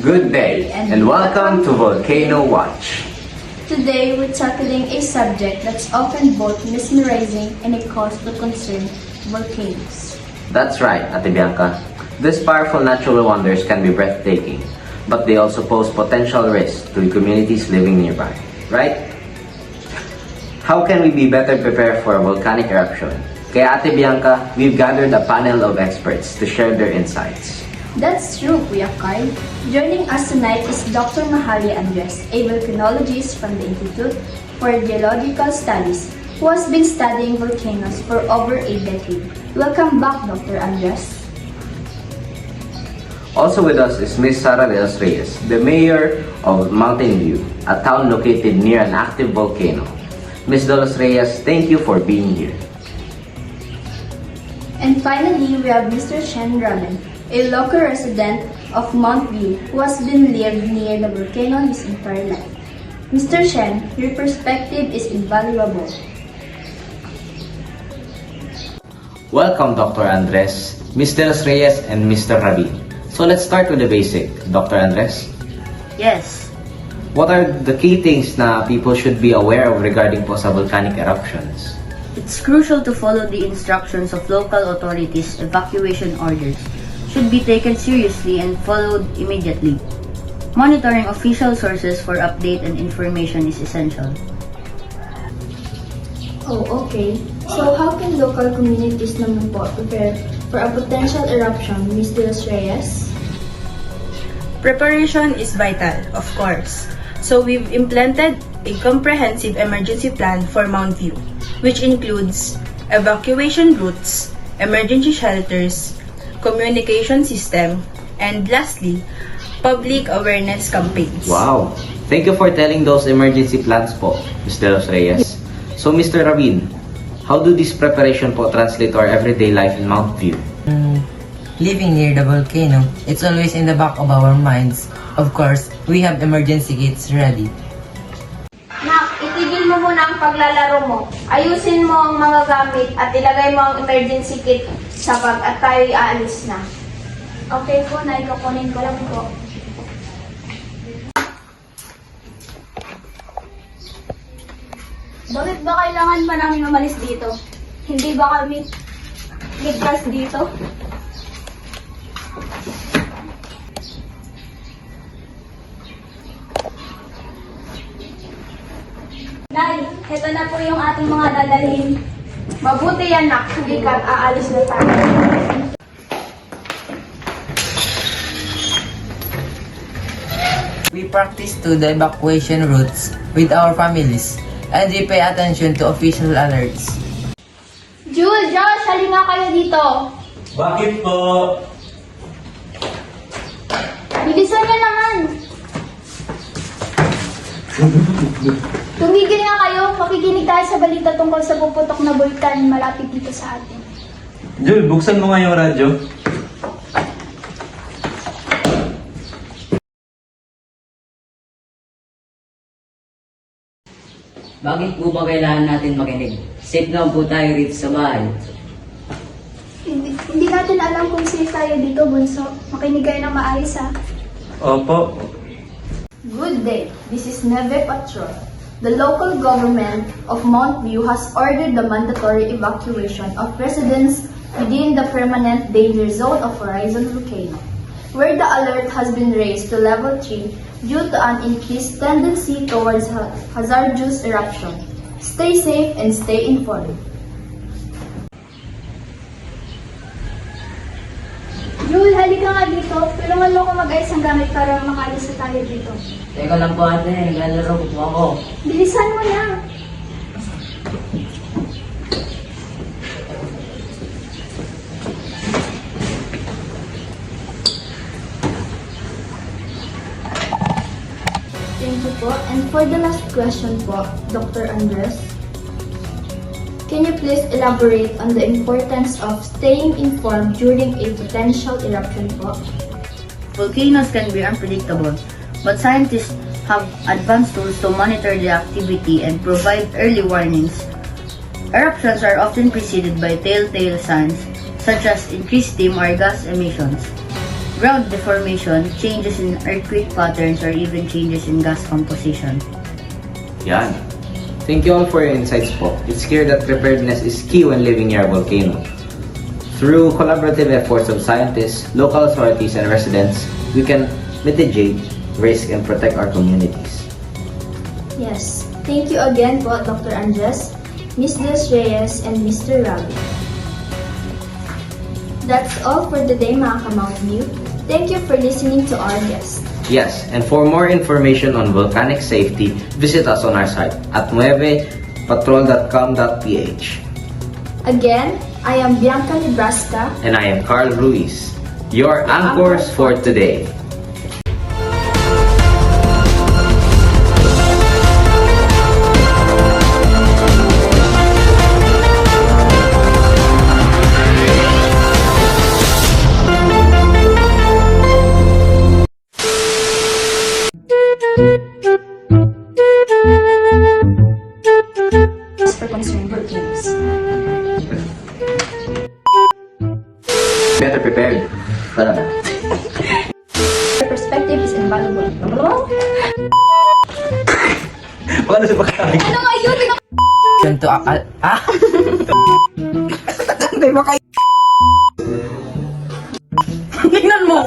Good day and welcome to Volcano Watch. Today, we're tackling a subject that's often both mesmerizing and a cause for concern, volcanoes. That's right, Ate Bianca. These powerful natural wonders can be breathtaking, but they also pose potential risks to the communities living nearby, right? How can we be better prepared for a volcanic eruption? Kaya Ate Bianca, we've gathered a panel of experts to share their insights. That's true, Kuya Carl. Joining us tonight is Dr. Mahali Andres, a volcanologist from the Institute for Geological Studies, who has been studying volcanoes for over a decade. Welcome back, Dr. Andres. Also with us is Ms. Sara de los Reyes, the mayor of Mountain View, a town located near an active volcano. Ms. de los Reyes, thank you for being here. And finally, we have Mr. Shen Ramen, a local resident of Mount View who has been lived near the volcano his entire life. Mr. Shen, your perspective is invaluable. Welcome, Dr. Andres, Ms. de los Reyes, and Mr. Rabin. So let's start with the basic. Dr. Andres, Yes, what are the key things na people should be aware of regarding po sa volcanic eruptions? it's crucial to follow the instructions of local authorities. Evacuation orders should be taken seriously and followed immediately. Monitoring official sources for update and information is essential. Oh, okay. So how can local communities naman po prepare for a potential eruption, Ms. De Los Reyes? Preparation is vital, of course. So we've implemented a comprehensive emergency plan for Mount View, which includes evacuation routes, emergency shelters, communication system, and lastly, public awareness campaigns. Wow! Thank you for telling those emergency plans po, Ms. de los Reyes. So, Mr. Rabin, how do this preparation po translate to our everyday life in Mount View? Living near the volcano, it's always in the back of our minds. Of course, we have emergency kits ready. Nak, itigil mo muna ang paglalaro mo. Ayusin mo ang mga gamit at ilagay mo ang emergency kit sa bag at tayo'y aalis na. Okay po, Nay. Kukunin ko lang po. Bakit ba kailangan pa namin umalis dito? Hindi ba kami ligtas dito? Nay, heto na po yung ating mga dadalhin. Mabuti yan, Nak. Hindi ka aalis na tayo. We practice to the evacuation routes with our families, and we pay attention to official alerts. Jules, Josh, halina kayo dito. Bakit po? Bilisan nyo naman. Tumigil nga kayo. Makikinig tayo sa balita tungkol sa puputok na bulkan malapit dito sa atin. Jul, buksan mo nga yung radyo. Bakit po ba kailangan natin makinig? Safe naman po tayo rito sa bahay. Hindi natin alam kung safe tayo dito, Bunso. Makinig kayo ng maayos, ha? Opo. Good day. This is Neve Patrol. The local government of Mount View has ordered the mandatory evacuation of residents within the permanent danger zone of Horizon Volcano, where the alert has been raised to level 3 due to an increased tendency towards hazardous eruption. Stay safe and stay informed. Jul, halika nga dito. Tulungan mo ako mag-ayos ang gamit para makalis na tayo dito. Teka lang po ate, naglalaro po ako. Bilisan mo na. Thank you po. And for the last question po, Dr. Andres, can you please elaborate on the importance of staying informed during a potential eruption po? Volcanoes can be unpredictable, but scientists have advanced tools to monitor the activity and provide early warnings. Eruptions are often preceded by telltale signs such as increased steam or gas emissions. ground deformation, changes in earthquake patterns, or even changes in gas composition. Yan. Thank you all for your insights po. It's clear that preparedness is key when living near a volcano. Through collaborative efforts of scientists, local authorities, and residents, we can mitigate risk and protect our communities. Yes. Thank you again po, Dr. Andres, Ms. Des Reyes, and Mr. Rabi. That's all for today, mga ka-Mount View. Thank you for listening to our guest. Yes, and for more information on volcanic safety, visit us on our site at 9patrol.com.ph. Again, I am Bianca Nebraska. And I am Carl Ruiz, your anchors for today. For concerned volcanoes. Better prepared. Tara na. Your perspective is invaluable. Paano sa pagkain? Yun to akal... Ah! Tingnan mo!